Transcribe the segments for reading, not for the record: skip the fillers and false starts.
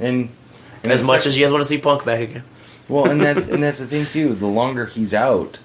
and as much as you guys want to see Punk back again. Well, and that's the thing too. The longer he's out,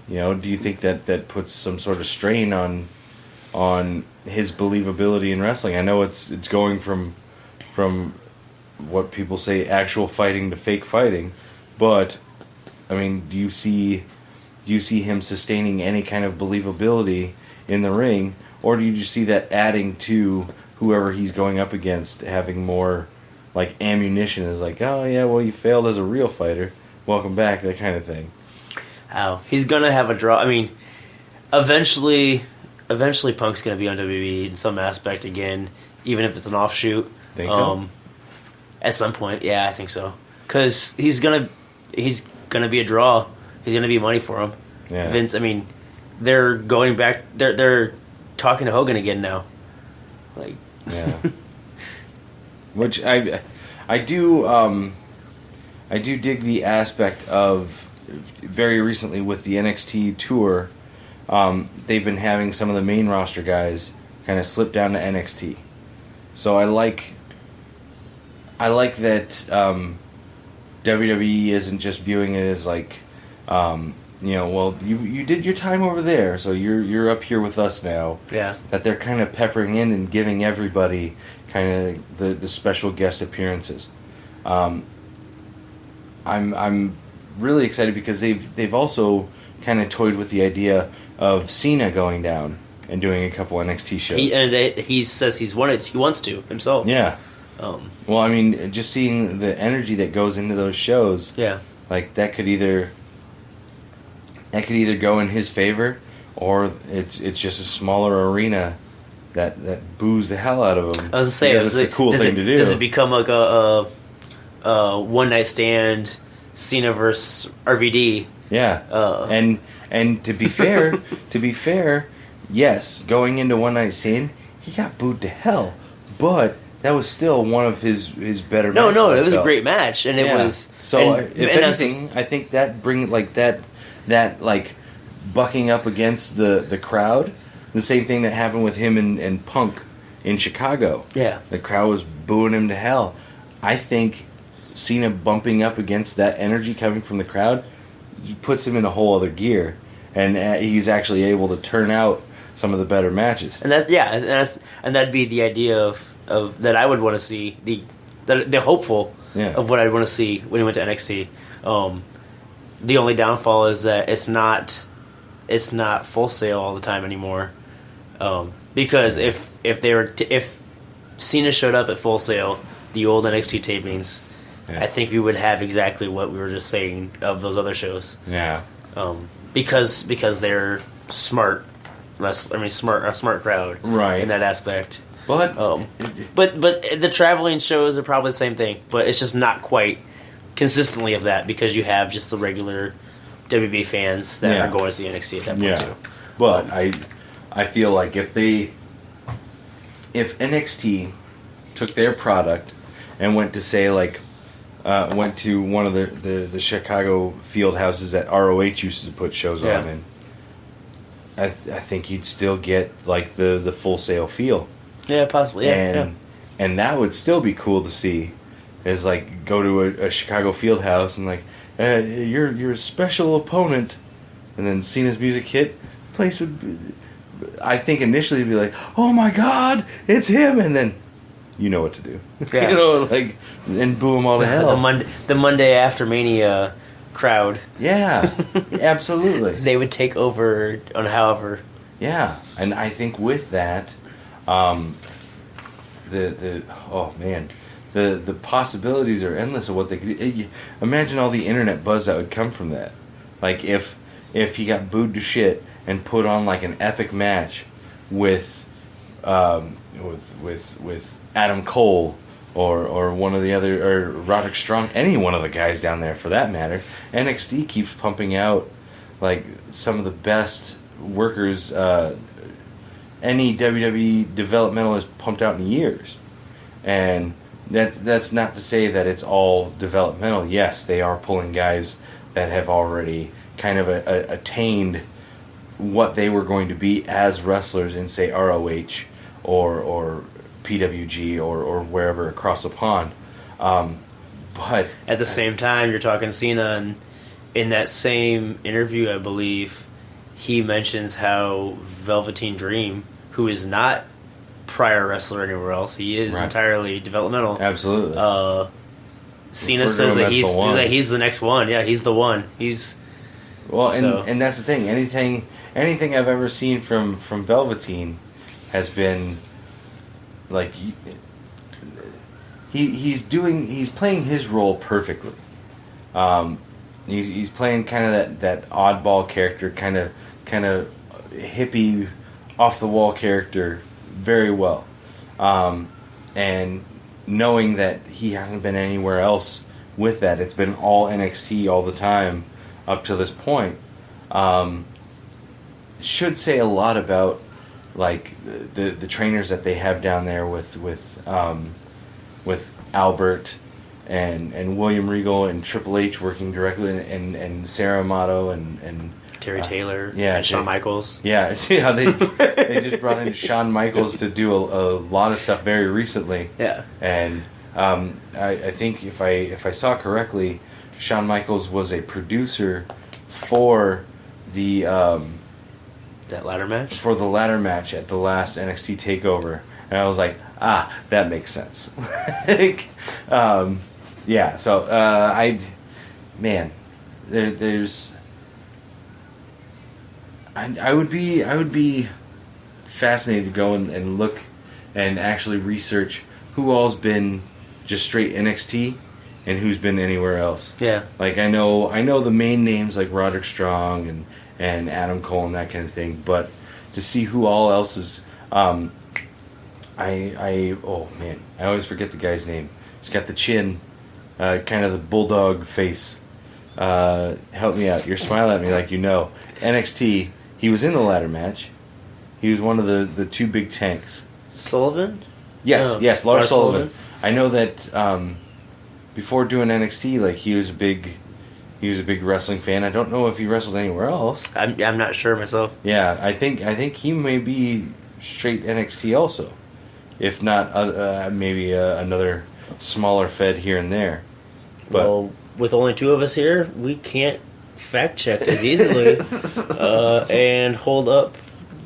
do you think that puts some sort of strain on his believability in wrestling? I know it's going from what people say actual fighting to fake fighting, but I mean, do you see him sustaining any kind of believability in the ring, or do you just see that adding to whoever he's going up against having more like ammunition? Is like, oh yeah, well, you failed as a real fighter, welcome back, that kind of thing. He's gonna have a draw. I mean, eventually Punk's gonna be on WWE in some aspect again, even if it's an offshoot. Think so? At some point, yeah, I think so. Because he's gonna be a draw. He's gonna be money for him. Yeah. Vince. I mean, they're going back. They're talking to Hogan again now. Like, yeah. Which I do dig the aspect of very recently with the NXT tour. They've been having some of the main roster guys kind of slip down to NXT. So I like that WWE isn't just viewing it as like, well, you did your time over there, so you're up here with us now. Yeah. That they're kind of peppering in and giving everybody kind of the special guest appearances. I'm really excited because they've also kind of toyed with the idea of Cena going down and doing a couple NXT shows. He says he wants to himself. Yeah. Well, I mean, just seeing the energy that goes into those shows. Yeah. Like that could either go in his favor, or it's just a smaller arena that boos the hell out of him. I was gonna say, it's a cool thing to do. Does it become like a one night stand, Cena versus RVD? Yeah. And to be fair, yes, going into one night stand, he got booed to hell, but that was still one of his better matches. No, it was a great match, and it was. So if anything, I think that bring like that bucking up against the crowd, the same thing that happened with him and Punk in Chicago. Yeah, the crowd was booing him to hell. I think Cena bumping up against that energy coming from the crowd puts him in a whole other gear, and he's actually able to turn out some of the better matches. And that'd be the idea of that I would want to see, the hopeful of what I'd want to see when he went to NXT. The only downfall is that it's not Full Sail all the time anymore. Because if Cena showed up at Full Sail, the old NXT tapings, I think we would have exactly what we were just saying of those other shows. Yeah. Because they're smart wrestling. I mean, a smart crowd, right, in that aspect. But the traveling shows are probably the same thing, but it's just not quite consistently of that because you have just the regular WB fans that are going to see NXT at that point too. But I feel like if NXT took their product and went to say like went to one of the Chicago field houses that ROH used to put shows on in, I think you'd still get like the Full Sail feel. Yeah, possibly. Yeah, and that would still be cool to see. Is like go to a Chicago field house and like your special opponent, and then Cena's music hit. The place would be, I think initially be like, oh my God, it's him, and then you know what to do. Yeah. And boo him all to hell. The Monday after Mania crowd. Yeah, absolutely. They would take over on however. Yeah, and I think with that, the possibilities are endless of what they could. Imagine all the internet buzz that would come from that. Like if he got booed to shit and put on like an epic match with Adam Cole or one of the other, or Roderick Strong, any one of the guys down there for that matter. NXT keeps pumping out like some of the best workers any WWE developmental has pumped out in years. And that's not to say that it's all developmental. Yes, they are pulling guys that have already kind of attained what they were going to be as wrestlers in, say, ROH or PWG or wherever across the pond. But at the same time, you're talking Cena, and in that same interview, I believe, he mentions how Velveteen Dream, who is not prior wrestler anywhere else, he is entirely developmental. Absolutely. Cena says that he's the next one. Yeah, he's the one. And that's the thing. Anything I've ever seen from Velveteen has been like he's playing his role perfectly. He's playing kind of that oddball character, kind of hippie, off the wall character very well, and knowing that he hasn't been anywhere else with that, it's been all NXT all the time up to this point. Should say a lot about like the trainers that they have down there with Albert and William Regal and Triple H working directly and Sarah Amato and Terry Taylor, and Shawn Michaels. Yeah, they just brought in Shawn Michaels to do a lot of stuff very recently. Yeah, and I think if I saw correctly, Shawn Michaels was a producer for the that ladder match at the last NXT Takeover, and I was like, that makes sense. Yeah, so there's. I would be fascinated to go and look and actually research who all's been just straight NXT and who's been anywhere else. Yeah. Like I know the main names like Roderick Strong and Adam Cole and that kind of thing, but to see who all else is I always forget the guy's name. He's got the chin, kind of the bulldog face. Help me out. You're smiling at me like you know. NXT. He was in the ladder match. He was one of the two big tanks. Sullivan? Yes, Lars Sullivan. I know that before doing NXT, like he was a big wrestling fan. I don't know if he wrestled anywhere else. I'm not sure myself. Yeah, I think he may be straight NXT also, if not maybe another smaller fed here and there. But well, with only two of us here, we can't fact check as easily and hold up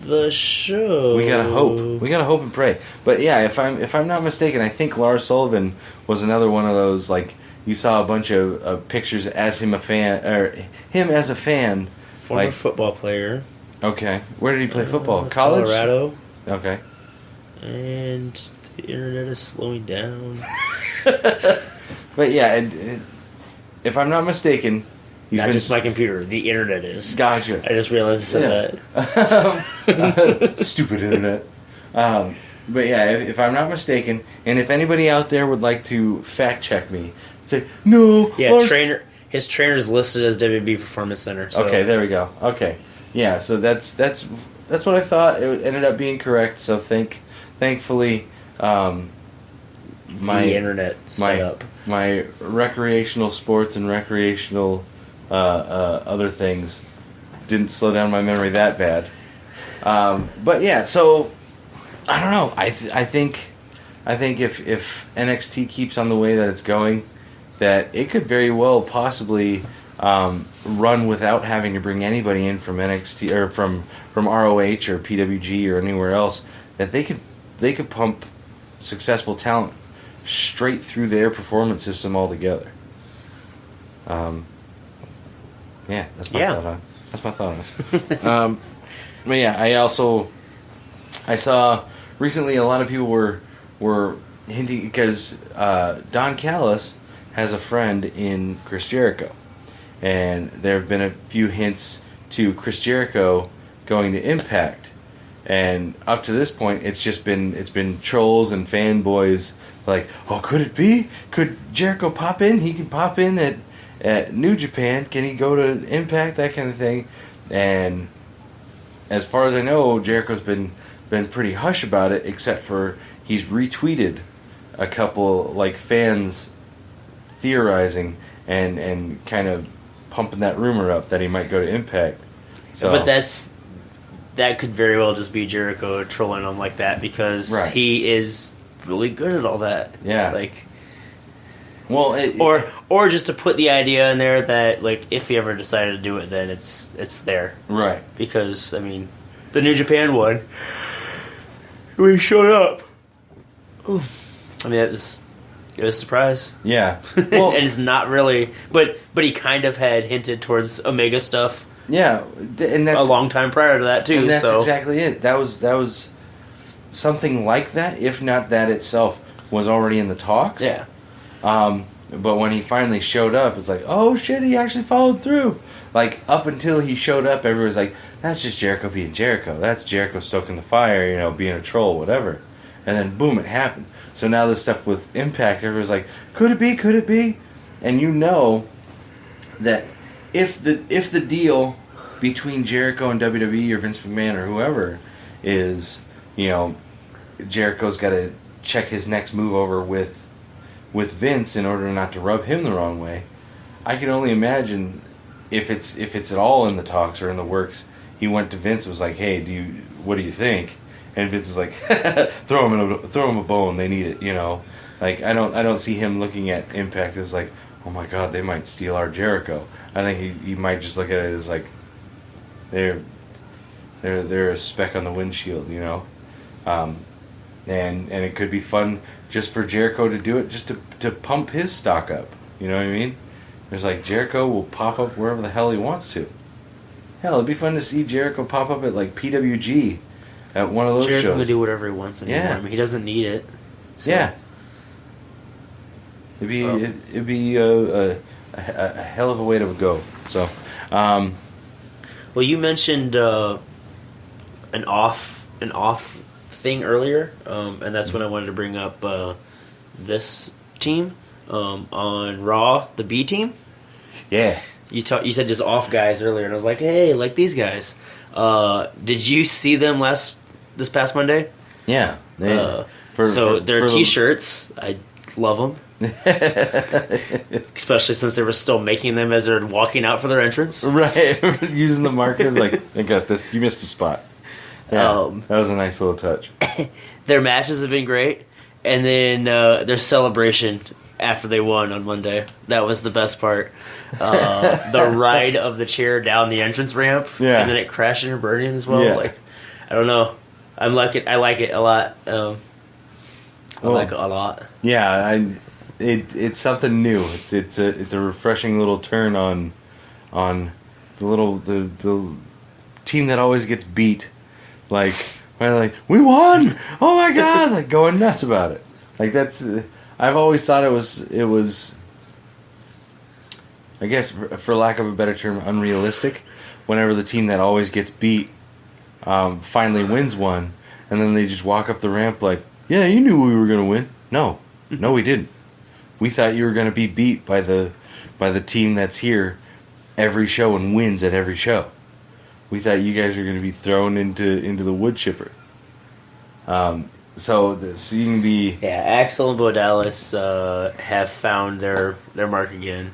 the show. We gotta hope and pray. But yeah, if I'm not mistaken, I think Lars Sullivan was another one of those, like you saw a bunch of pictures as him as a fan, former football player. Okay, where did he play football? College, Colorado. Okay, and the internet is slowing down. But yeah, if I'm not mistaken. Not just my computer. The internet is. Gotcha. I just realized I said that. Stupid internet. But yeah, if I'm not mistaken, and if anybody out there would like to fact check me, say no. Yeah, Lars. His trainer is listed as WB Performance Center. So. Okay, there we go. Okay, yeah. So that's what I thought. It ended up being correct. So thankfully, the internet sped up. My recreational sports and recreational. Other things didn't slow down my memory that bad, but yeah. So I don't know. I think if NXT keeps on the way that it's going, that it could very well possibly run without having to bring anybody in from NXT or from ROH or PWG or anywhere else. That they could pump successful talent straight through their performance system altogether. Yeah, that's my thought on it. But yeah, I saw recently a lot of people were hinting because Don Callis has a friend in Chris Jericho, and there have been a few hints to Chris Jericho going to Impact, and up to this point, it's been trolls and fanboys like, oh, could it be? Could Jericho pop in? He could pop in at New Japan. Can he go to Impact? That kind of thing. And as far as I know, Jericho's been pretty hush about it, except for he's retweeted a couple like fans theorizing and kind of pumping that rumor up that he might go to Impact. So, but that could very well just be Jericho trolling him like that because he is really good at all that. Yeah, like Well, or just to put the idea in there that like if he ever decided to do it, then it's there, right? Because I mean, the New Japan one, when he showed up, I mean it was a surprise. Yeah, well, and it's not really, but he kind of had hinted towards Omega stuff. Yeah, and that's a long time prior to that too. And that's so. exactly it. That was something like that, if not that itself, was already in the talks. Yeah. But when he finally showed up, it's like, oh shit, he actually followed through. Like, up until he showed up, everyone's like, that's just Jericho being Jericho. That's Jericho stoking the fire, being a troll, whatever. And then, boom, it happened. So now this stuff with Impact, everyone's like, could it be? Could it be? And you know that if the deal between Jericho and WWE or Vince McMahon or whoever is, Jericho's got to check his next move over with Vince in order not to rub him the wrong way. I can only imagine if it's at all in the talks or in the works. He went to Vince and was like, "Hey, what do you think?" And Vince is like, "Throw him a bone. They need it." Like I don't see him looking at Impact as like, "Oh my God, they might steal our Jericho." I think he might just look at it as like they're a speck on the windshield, and it could be fun just for Jericho to do it, just to pump his stock up. You know what I mean? There's like Jericho will pop up wherever the hell he wants to. Hell, it'd be fun to see Jericho pop up at like PWG at one of those Jericho shows. can do whatever he wants anymore. Yeah. I mean, he doesn't need it. So. Yeah. It'd be a hell of a way to go. So, well, you mentioned an off thing earlier, and that's when I wanted to bring up this team on Raw, the B team. Yeah. You said just off guys earlier, and I was like, hey, like these guys. Did you see them this past Monday? Yeah. Their T-shirts, I love them. Especially since they were still making them as they're walking out for their entrance. Right. Using the marker, like, I got this. You missed a spot. Yeah, that was a nice little touch. Their matches have been great. And then their celebration after they won on Monday. That was the best part. The ride of the chair down the entrance ramp. Yeah. And then it crashing and burning as well. Yeah. Like, I don't know. I like it a lot. I like it a lot. Yeah, it's something new. It's a refreshing little turn on the team that always gets beat. Like we won! Oh my God! Like going nuts about it. Like that's I've always thought it was I guess for lack of a better term unrealistic. Whenever the team that always gets beat finally wins one, and then they just walk up the ramp like, yeah, you knew we were gonna win. No, we didn't. We thought you were gonna be beat by the team that's here every show and wins at every show. We thought you guys were gonna be thrown into the wood chipper. Seeing the Axel and Bo Dallas have found their mark again,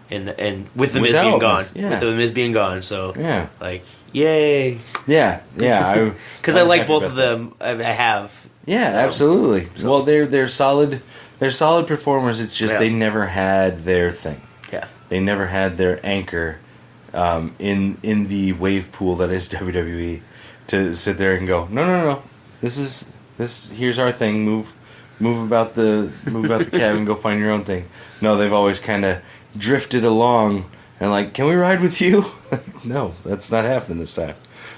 and with the Miz being gone, with the Miz being gone, so yeah, like yay, yeah, because I like both of them. I have. Yeah, absolutely. So. Well, they're solid. They're solid performers. It's just they never had their thing. Yeah, they never had their anchor in the wave pool that is WWE to sit there and go, no. This here's our thing. Move about the cabin. Go find your own thing. No, they've always kind of drifted along and like, can we ride with you? No, that's not happening this time.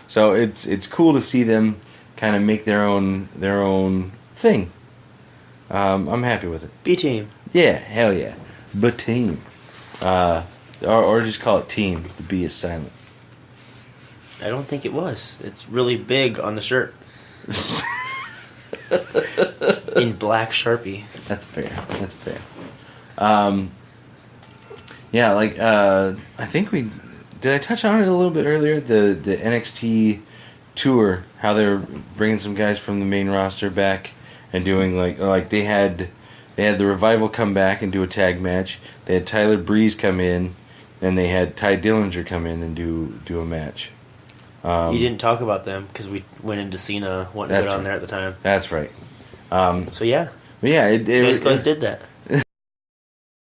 So it's cool to see them kind of make their own thing. I'm happy with it. B team. Yeah, hell yeah. But team. Or just call it team. The B is silent. I don't think it was. It's really big on the shirt. In black Sharpie. That's fair. Yeah, like I think did I touch on it a little bit earlier? The NXT tour, how they were bringing some guys from the main roster back and doing like they had the Revival come back and do a tag match. They had Tyler Breeze come in, and they had Ty Dillinger come in and do a match. You didn't talk about them because we went into Cena wanting to go down there at the time. That's right. So yeah. But yeah, those guys did that.